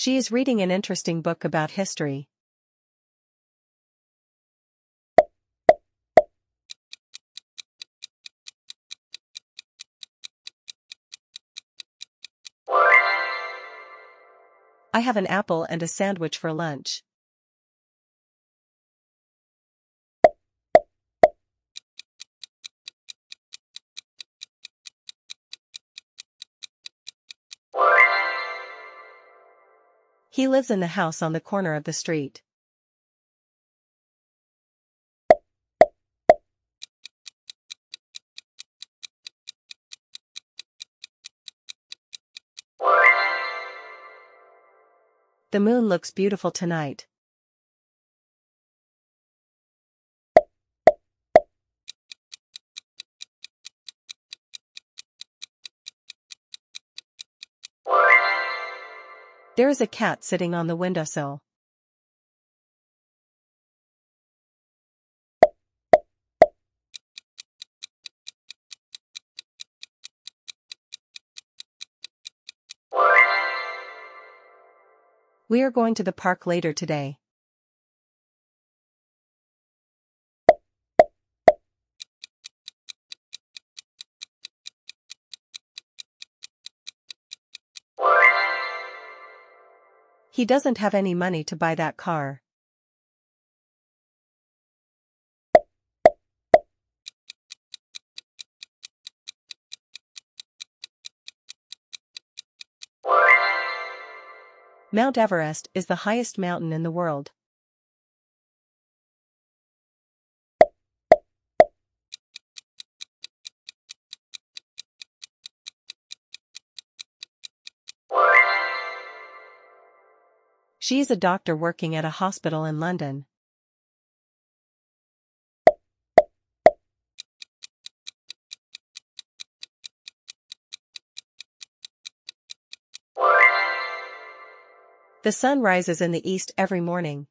She is reading an interesting book about history. I have an apple and a sandwich for lunch. He lives in the house on the corner of the street. The moon looks beautiful tonight. There is a cat sitting on the windowsill. We are going to the park later today. He doesn't have any money to buy that car. Mount Everest is the highest mountain in the world. She is a doctor working at a hospital in London. The sun rises in the east every morning.